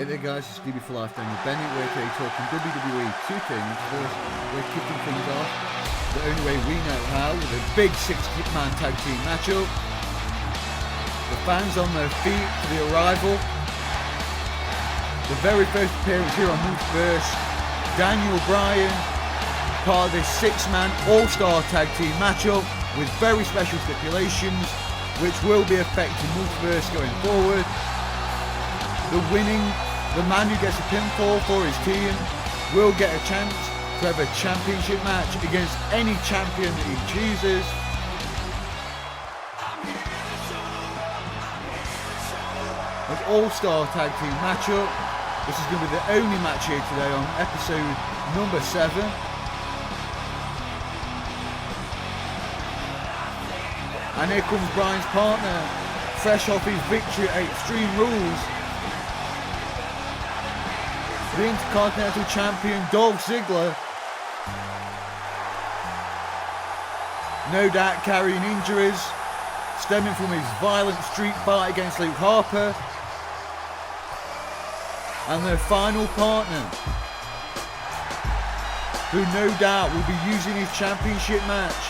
Hey there guys, it's DB for Life, Daniel Bennett. We're today talking WWE 2K16. We're kicking things off the only way we know how, with a big 6-man tag team matchup. The fans on their feet for the arrival. The very first appearance here on Multiverse. Daniel Bryan, part of this 6-man all-star tag team matchup with very special stipulations which will be affecting Multiverse going forward. The man who gets a pinfall for his team will get a chance to have a championship match against any champion that he chooses. An all-star tag team matchup. This is going to be the only match here today on episode number 7. And here comes Bryan's partner, fresh off his victory at Extreme Rules. The Intercontinental Champion Dolph Ziggler, no doubt carrying injuries stemming from his violent street fight against Luke Harper. And their final partner, who no doubt will be using his championship match,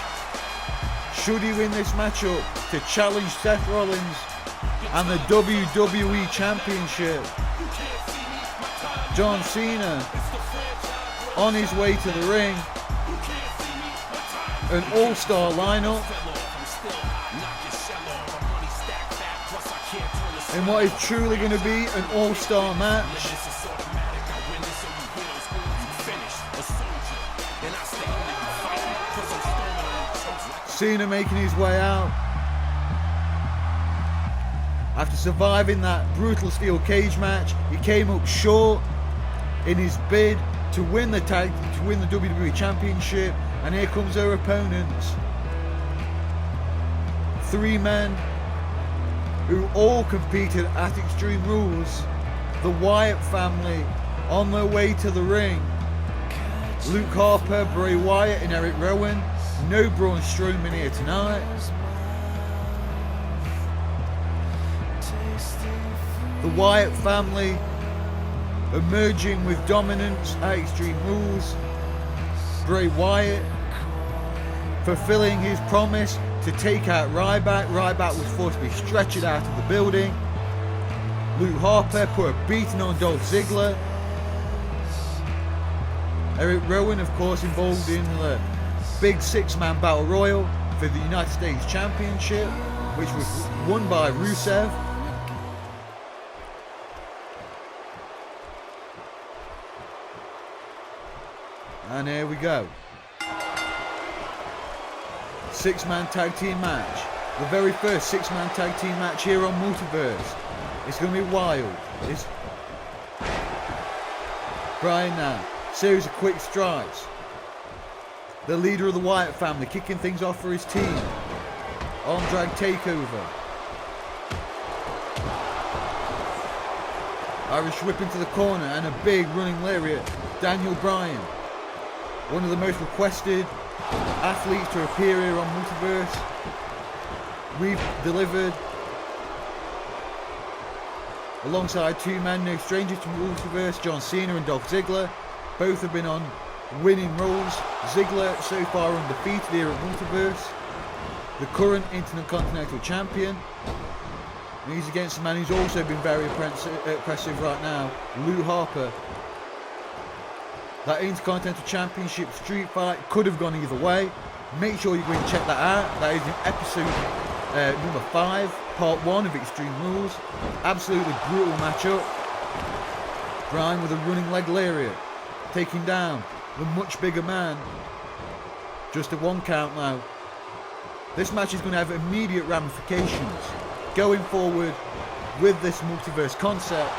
should he win this matchup, to challenge Seth Rollins and the WWE Championship. John Cena on his way to the ring. An all-star lineup in what is truly going to be an all-star match. Cena making his way out after surviving that brutal steel cage match. He came up short in his bid to win the WWE Championship, and here comes their opponents. 3 men who all competed at Extreme Rules. The Wyatt family on their way to the ring. Luke Harper, Bray Wyatt and Eric Rowan. No Braun Strowman here tonight. The Wyatt family emerging with dominance at Extreme Rules. Bray Wyatt fulfilling his promise to take out Ryback. Ryback was forced to be stretchered out of the building. Luke Harper put a beating on Dolph Ziggler. Eric Rowan, of course, involved in the big 6-man battle royal for the United States Championship, which was won by Rusev. And here we go. 6-man tag team match. The very first 6-man tag team match here on Multiverse. It's going to be wild. It's Bryan now. Series of quick strikes. The leader of the Wyatt family kicking things off for his team. Arm drag takeover. Irish whip into the corner and a big running lariat. Daniel Bryan, one of the most requested athletes to appear here on Multiverse. We've delivered. Alongside 2 men no strangers to Multiverse, John Cena and Dolph Ziggler. Both have been on winning roles. Ziggler so far undefeated here at Multiverse. The current Intercontinental Champion. And he's against a man who's also been very impressive right now, Luke Harper. That Intercontinental Championship street fight could have gone either way. Make sure you go and check that out. That is in episode number 5, part 1 of Extreme Rules. Absolutely brutal matchup. Bryan with a running leg lariat, taking down the much bigger man. Just a 1 count now. This match is going to have immediate ramifications going forward with this Multiverse concept.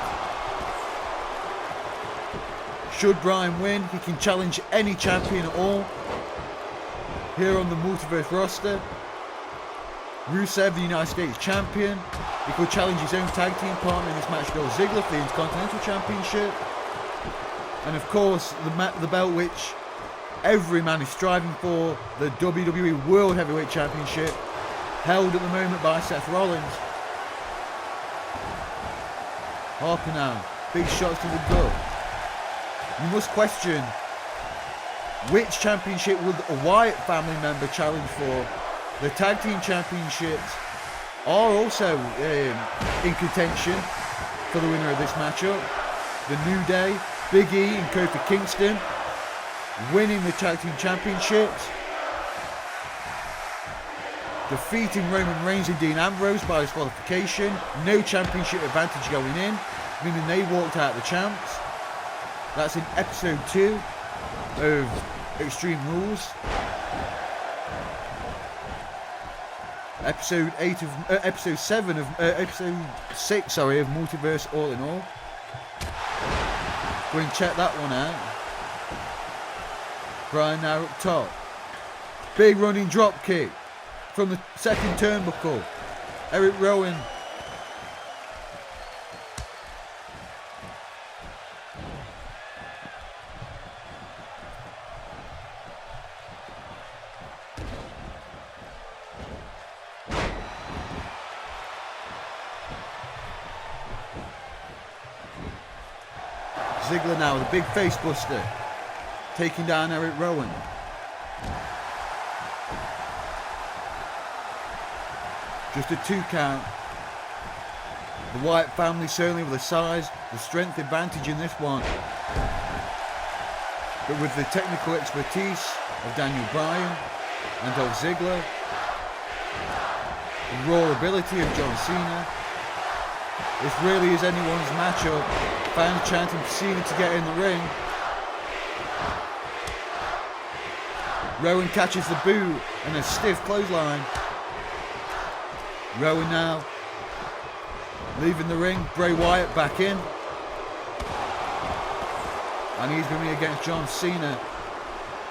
Should Bryan win, he can challenge any champion at all here on the Multiverse roster. Rusev, the United States Champion. He could challenge his own tag team partner in this match, Dolph Ziggler, for the Intercontinental Championship. And of course, the belt which every man is striving for, the WWE World Heavyweight Championship, held at the moment by Seth Rollins. Harper now Big shots to the gut. You must question which championship would a Wyatt family member challenge for. The tag team championships are also in contention for the winner of this matchup. The New Day, Big E and Kofi Kingston winning the tag team championships. Defeating Roman Reigns and Dean Ambrose by disqualification. No championship advantage going in, meaning they walked out the champs. That's in episode 2 of Extreme Rules. Episode 7 of episode 6, sorry, of Multiverse All in All. Go and check that one out. Bryan now up top. Big running drop kick from the second turnbuckle. Eric Rowan. Ziggler now with a big face buster, taking down Eric Rowan. Just a 2 count. The Wyatt family certainly with the size, the strength advantage in this one. But with the technical expertise of Bryan and Dolph Ziggler, the raw ability of John Cena, this really is anyone's matchup. Fans chanting for Cena to get in the ring. Rowan catches the boot and a stiff clothesline. Rowan now leaving the ring. Bray Wyatt back in. And he's going to be against John Cena.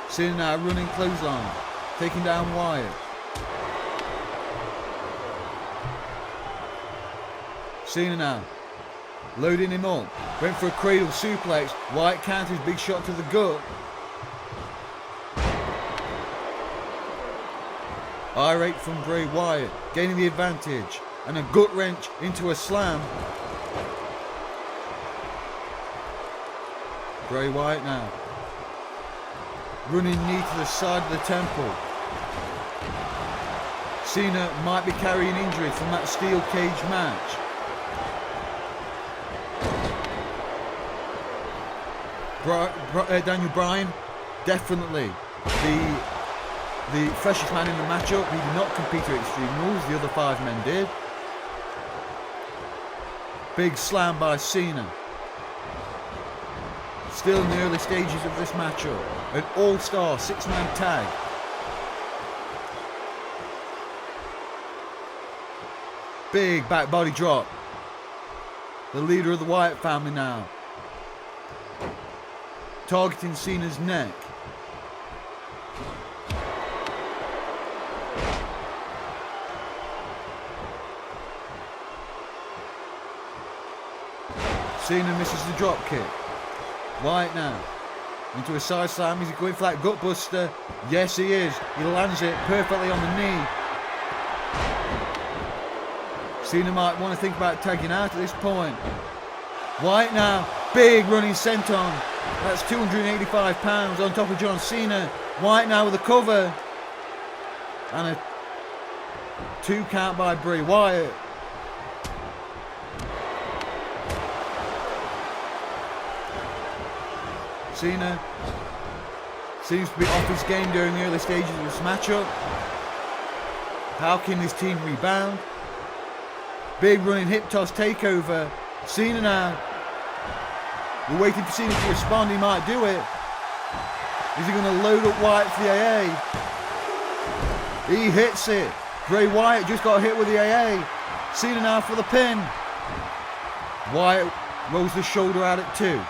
Cena now running clothesline, taking down Wyatt. Cena now loading him up. Went for a cradle suplex. Wyatt counters, big shot to the gut. Irate from Bray Wyatt, gaining the advantage. And a gut wrench into a slam. Bray Wyatt now running knee to the side of the temple. Cena might be carrying injury from that steel cage match. Bryan, definitely the freshest man in the matchup. He did not compete at Extreme Rules, the other 5 men did. Big slam by Cena. Still in the early stages of this matchup. An all-star 6-man tag. Big back body drop. The leader of the Wyatt family now, targeting Cena's neck. Cena misses the drop kick. Wyatt now into a side slam. Is he going for that gut buster? Yes, he is. He lands it perfectly on the knee. Cena might want to think about tagging out at this point. Wyatt now, big running senton. That's 285 pounds on top of John Cena. Wyatt now with a cover. And a 2 count by Bray Wyatt. Cena seems to be off his game during the early stages of this matchup. How can this team rebound? Big running hip toss takeover. Cena now. We're waiting for Cena to respond. He might do it. Is he going to load up Wyatt for the AA? He hits it. Bray Wyatt just got hit with the AA. Cena now for the pin. Wyatt rolls the shoulder out at 2.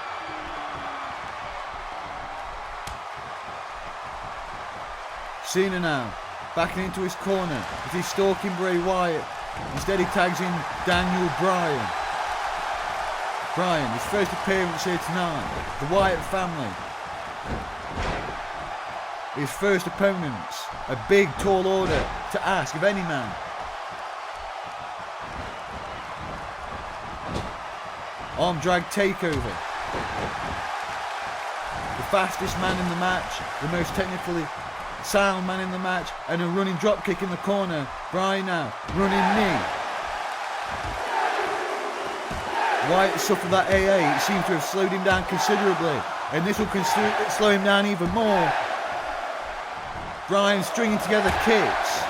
Cena now backing into his corner as he's stalking Bray Wyatt. Instead he tags in Bryan. Bryan, his first appearance here tonight. The Wyatt family. His first opponents. A big tall order to ask of any man. Arm drag takeover. The fastest man in the match, the most technically sound man in the match, and a running drop kick in the corner. Bryan now, running knee. Wyatt suffered that AA, it seems to have slowed him down considerably, and this will slow him down even more. Bryan stringing together kicks.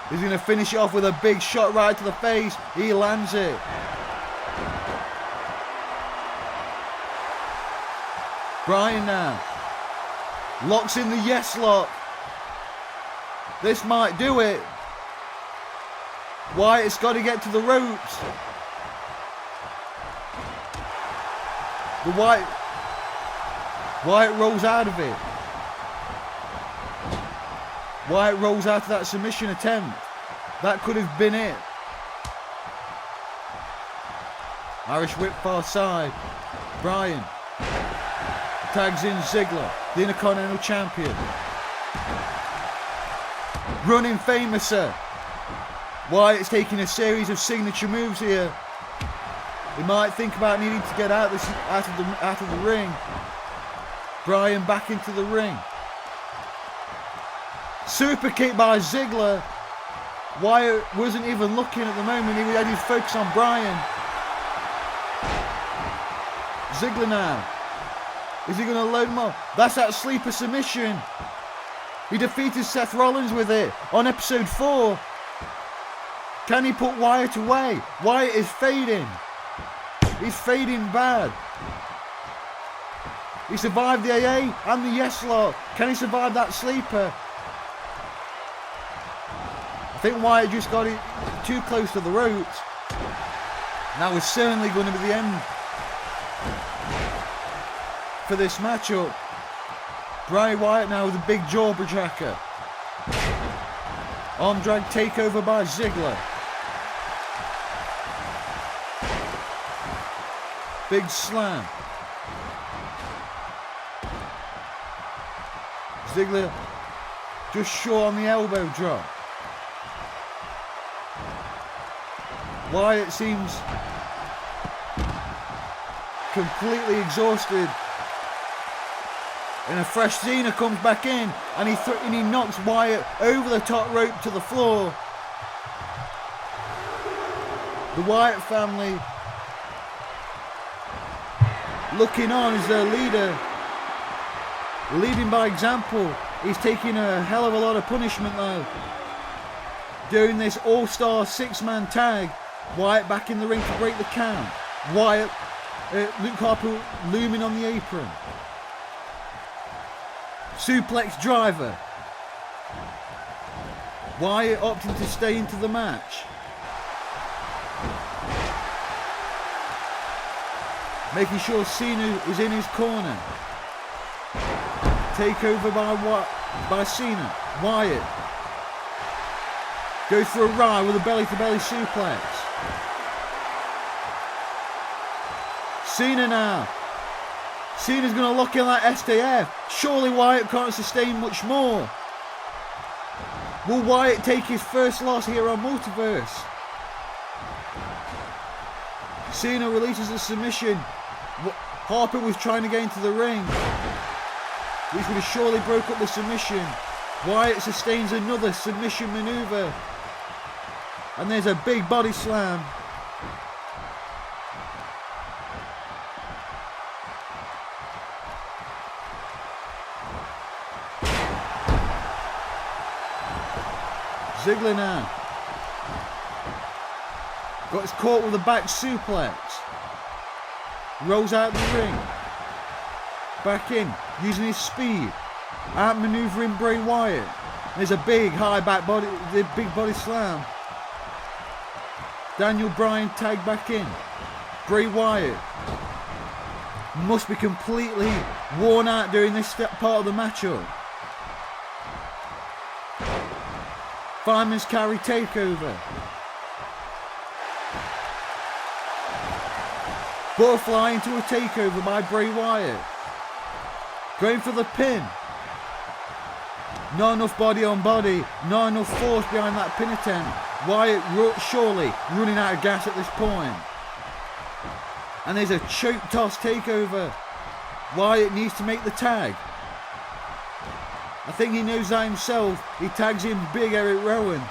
He's going to finish it off with a big shot right to the face. He lands it. Bryan now locks in the yes lock. This might do it. Wyatt's got to get to the ropes. The Wyatt rolls out of it. Wyatt rolls out of that submission attempt. That could have been it. Irish whip far side. Bryan tags in Ziggler, the Intercontinental Champion. Running Famouser. Wyatt's taking a series of signature moves here. He might think about needing to get out of the ring. Bryan back into the ring. Super kick by Ziggler. Wyatt wasn't even looking at the moment. He had his focus on Bryan. Ziggler now. Is he going to load him up? That's that sleeper submission. He defeated Seth Rollins with it on episode 4. Can he put Wyatt away? Wyatt is fading. He's fading bad. He survived the AA and the yes lock. Can he survive that sleeper? I think Wyatt just got it too close to the ropes. That was certainly going to be the end for this matchup. Bray Wyatt now with a big jawbreaker. Arm drag takeover by Ziggler. Big slam. Ziggler just short on the elbow drop. Wyatt seems completely exhausted. And a fresh Cena comes back in and he knocks Wyatt over the top rope to the floor. The Wyatt family looking on as their leader, leading by example. He's taking a hell of a lot of punishment though. Doing this all-star 6-man tag. Wyatt back in the ring to break the count. Wyatt, Luke Harper looming on the apron. Suplex driver. Wyatt opting to stay into the match. Making sure Cena is in his corner. Takeover by Cena. Wyatt goes for a ride with a belly-to-belly suplex. Cena now. Cena's going to lock in that STF. Surely Wyatt can't sustain much more. Will Wyatt take his first loss here on Multiverse? Cena releases the submission. Harper was trying to get into the ring. Which would have surely broke up the submission. Wyatt sustains another submission maneuver. And there's a big body slam. Ziggler now. Got his caught with a back suplex. Rolls out the ring. Back in, using his speed. Outmaneuvering Bray Wyatt. There's a big high back body, the big body slam. Daniel Bryan tagged back in. Bray Wyatt must be completely worn out during this part of the matchup. Fireman's carry takeover. Butterfly into a takeover by Bray Wyatt. Going for the pin. Not enough body on body. Not enough force behind that pin attempt. Wyatt surely running out of gas at this point. And there's a choke toss takeover. Wyatt needs to make the tag. I think he knows that himself. He tags in big Eric Rowan.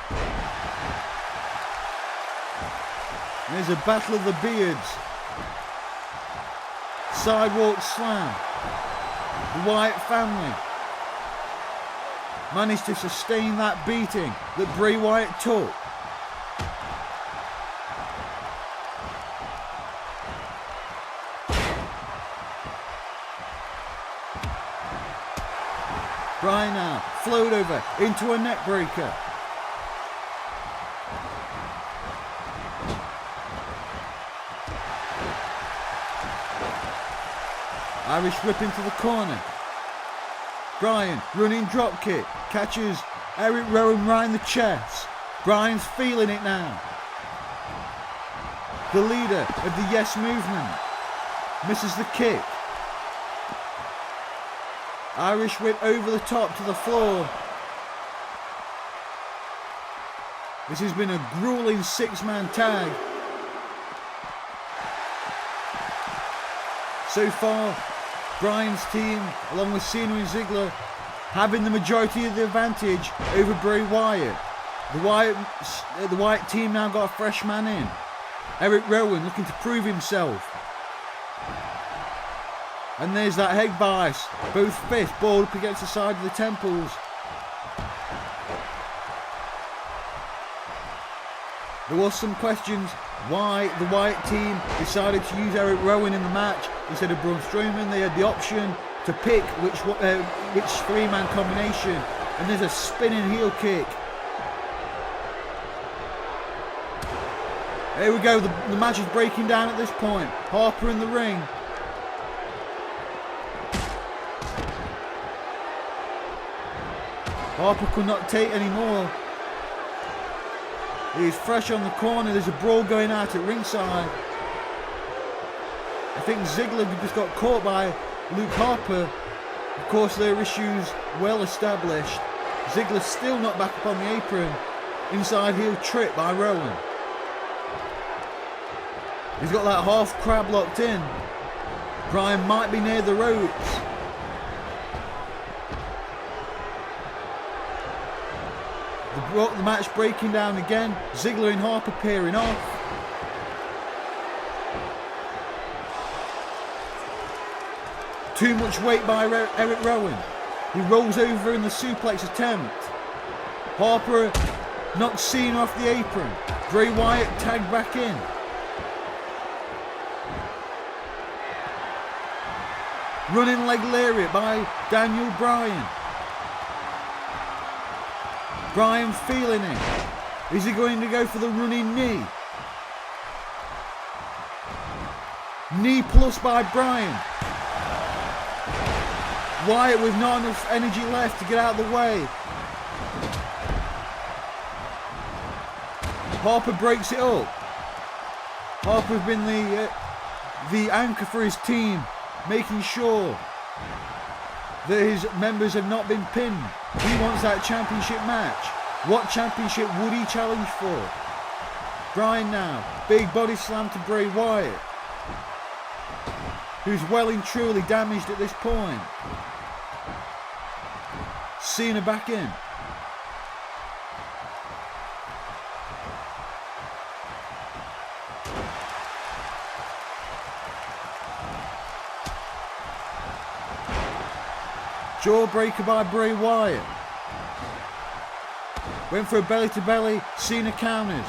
And there's a battle of the beards. Sidewalk slam. The Wyatt family managed to sustain that beating that Bray Wyatt took. Bryan now flowed over into a neck breaker. Irish whip into the corner. Bryan running drop kick, catches Eric Rowan right in the chest. Bryan's feeling it now. The leader of the Yes movement misses the kick. Irish whip over the top to the floor. This has been a grueling 6-man tag. So far, Bryan's team, along with Cena and Ziggler, having the majority of the advantage over Bray Wyatt. The Wyatt team now got a fresh man in. Eric Rowan looking to prove himself. And there's that head bias. Both fists balled up against the side of the temples. There was some questions why the Wyatt team decided to use Eric Rowan in the match instead of Braun Strowman. They had the option to pick which 3-man combination. And there's a spinning heel kick. Here we go, the match is breaking down at this point. Harper in the ring. Harper could not take any more. He is fresh on the corner. There's a brawl going out at ringside. I think Ziggler just got caught by Luke Harper. Of course, their issues well established. Ziggler still not back up on the apron. Inside heel trip by Rowan. He's got that half crab locked in. Bryan might be near the ropes. The match breaking down again. Ziggler and Harper peering off. Too much weight by Eric Rowan. He rolls over in the suplex attempt. Harper knocks Cena off the apron. Bray Wyatt tagged back in. Running leg lariat by Daniel Bryan. Bryan feeling it. Is he going to go for the running knee? Knee plus by Bryan. Wyatt with not enough energy left to get out of the way. Harper breaks it up. Harper's been the anchor for his team, making sure that his members have not been pinned. He wants that championship match. What championship would he challenge for? Bryan now, big body slam to Bray Wyatt, who's well and truly damaged at this point. Cena back in. Jawbreaker by Bray Wyatt. Went for a belly to belly. Cena counters.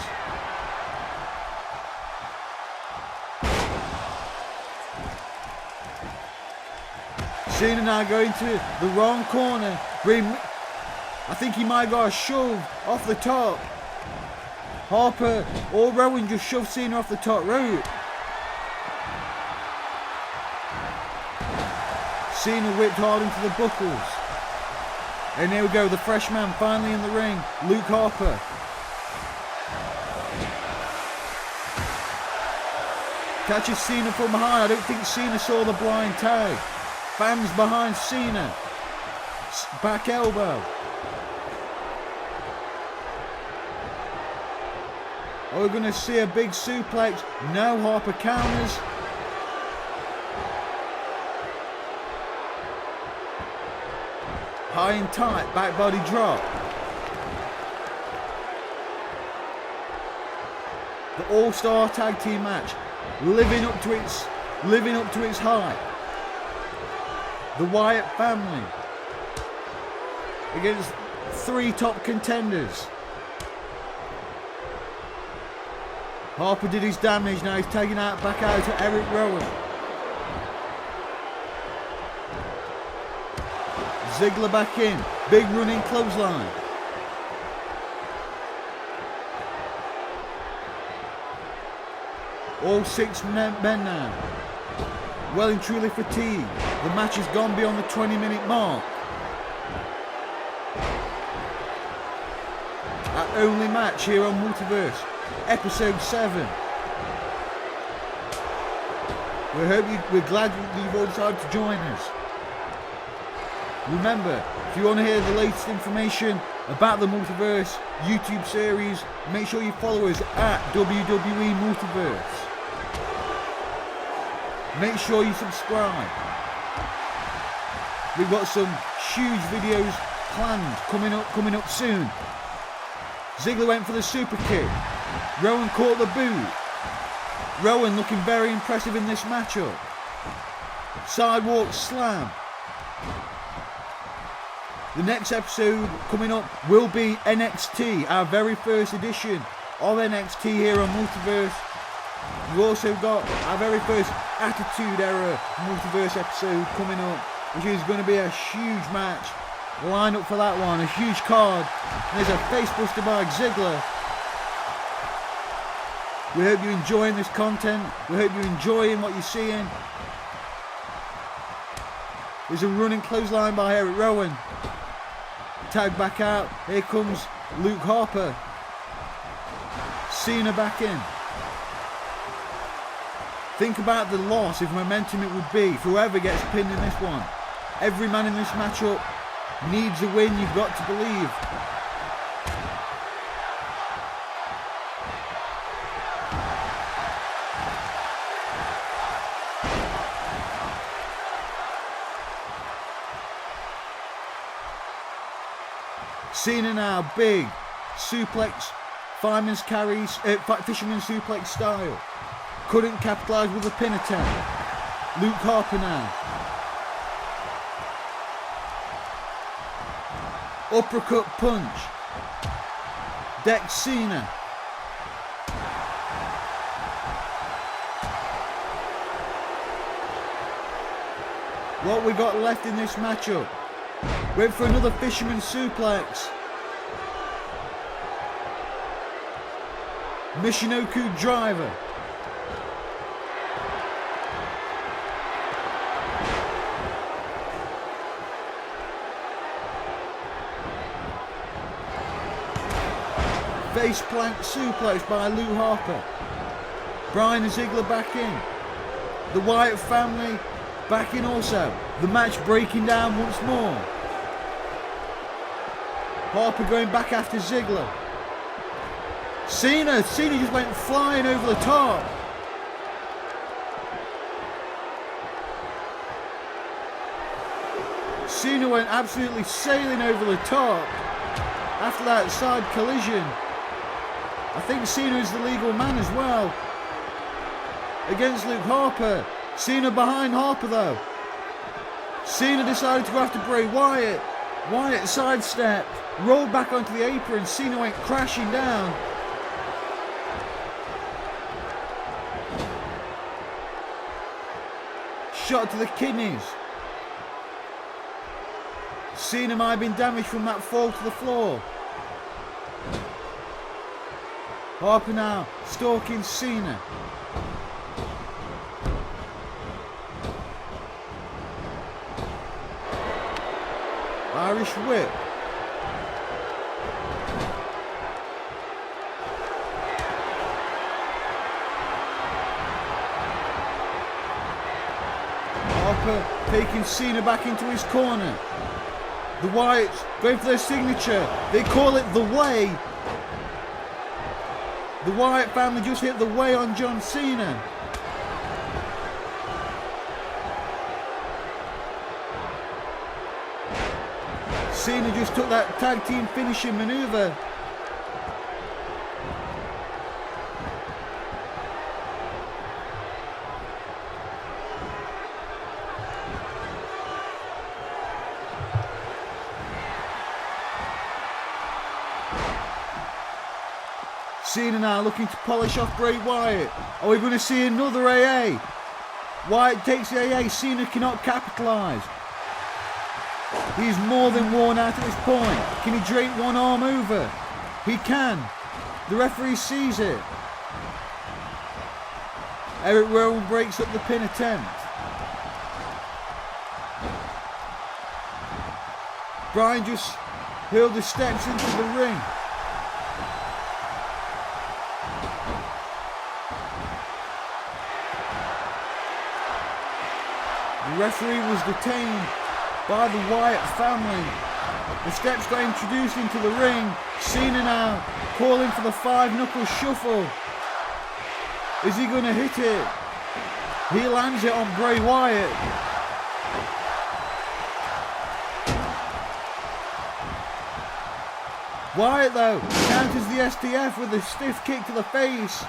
Cena now going to the wrong corner. I think he might have got a shove off the top. Harper or Rowan just shoved Cena off the top rope. Cena whipped hard into the buckles. And there we go, the fresh man finally in the ring, Luke Harper. Catches Cena from behind. I don't think Cena saw the blind tag. Fans behind Cena. Back elbow. Are we going to see a big suplex? No, Harper counters. High and tight, back body drop. The all-star tag team match, living up to its hype. The Wyatt family against 3 top contenders. Harper did his damage, now he's tagging back out to Eric Rowan. Ziggler back in, big running clothesline. All 6 men now, well and truly fatigued. The match has gone beyond the 20-minute mark. Our only match here on Multiverse, episode 7. We're glad you've all decided to join us. Remember, if you want to hear the latest information about the Multiverse YouTube series, make sure you follow us at WWE Multiverse. Make sure you subscribe. We've got some huge videos planned coming up soon. Ziggler went for the super kick. Rowan caught the boot. Rowan looking very impressive in this matchup. Sidewalk slam. The next episode coming up will be NXT, our very first edition of NXT here on Multiverse. We've also got our very first Attitude Era Multiverse episode coming up, which is going to be a huge match. Line up for that one, a huge card. There's a facebuster by Ziggler. We hope you're enjoying this content. We hope you're enjoying what you're seeing. There's a running clothesline by Eric Rowan. Tag back out. Here comes Luke Harper. Cena back in. Think about the loss, if momentum it would be, for whoever gets pinned in this one. Every man in this matchup needs a win, you've got to believe. Cena now, big suplex, fireman's carries, fisherman suplex style. Couldn't capitalise with a pin attempt. Luke Harper now. Uppercut punch. Deck Cena. What we got left in this matchup? Went for another fisherman suplex. Michinoku driver. Face plank suplex by Luke Harper. Bryan and Ziggler back in. The Wyatt family back in also. The match breaking down once more. Harper going back after Ziggler. Cena just went flying over the top. Cena went absolutely sailing over the top after that side collision. I think Cena is the legal man as well. Against Luke Harper. Cena behind Harper though. Cena decided to go after Bray Wyatt. Wyatt sidestepped, rolled back onto the apron. Cena went crashing down. Shot to the kidneys. Cena might have been damaged from that fall to the floor. Harper now stalking Cena. Irish whip. Harper taking Cena back into his corner. The Wyatts going for their signature. They call it the way. The Wyatt family just hit the way on John Cena. Cena just took that tag team finishing maneuver. Cena now looking to polish off Bray Wyatt. Are we going to see another AA? Wyatt takes the AA. Cena cannot capitalise. He's more than worn out at this point. Can he drape one arm over? He can. The referee sees it. Eric Rowan breaks up the pin attempt. Bryan just hurled the steps into the ring. The referee was detained by the Wyatt family. The steps got introduced into the ring. Cena now calling for the 5-knuckle shuffle. Is he going to hit it? He lands it on Bray Wyatt. Wyatt though counters the STF with a stiff kick to the face.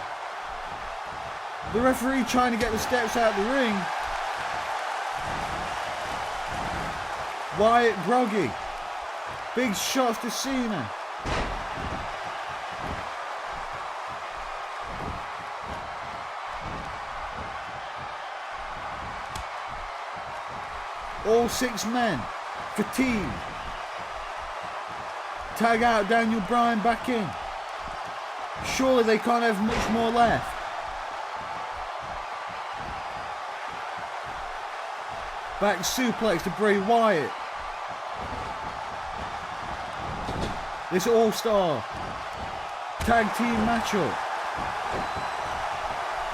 The referee trying to get the steps out of the ring. Wyatt groggy. Big shots to Cena. All 6 men fatigued. Tag out Daniel Bryan back in. Surely they can't have much more left. Back suplex to Bray Wyatt. This all-star tag team matchup.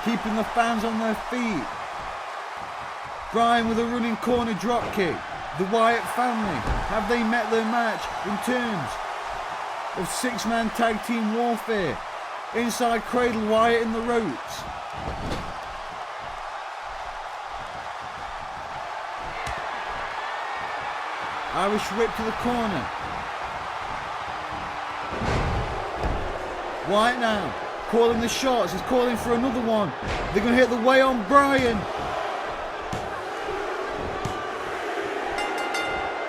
Keeping the fans on their feet. Bryan with a running corner dropkick. The Wyatt family, have they met their match in terms of 6-man tag team warfare? Inside cradle, Wyatt in the ropes. Irish whip to the corner. Wyatt now calling the shots. He's calling for another one. They're going to hit the way on Bryan.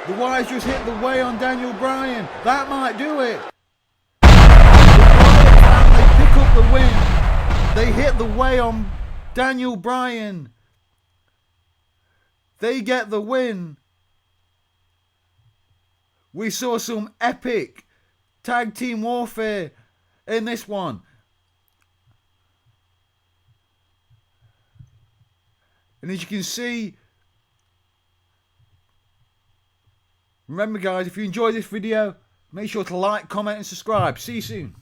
The Wyatts just hit the way on Daniel Bryan. That might do it. They pick up the win. They hit the way on Daniel Bryan. They get the win. We saw some epic tag team warfare in this one. And as you can see, remember guys, if you enjoyed this video, make sure to like, comment and subscribe. See you soon.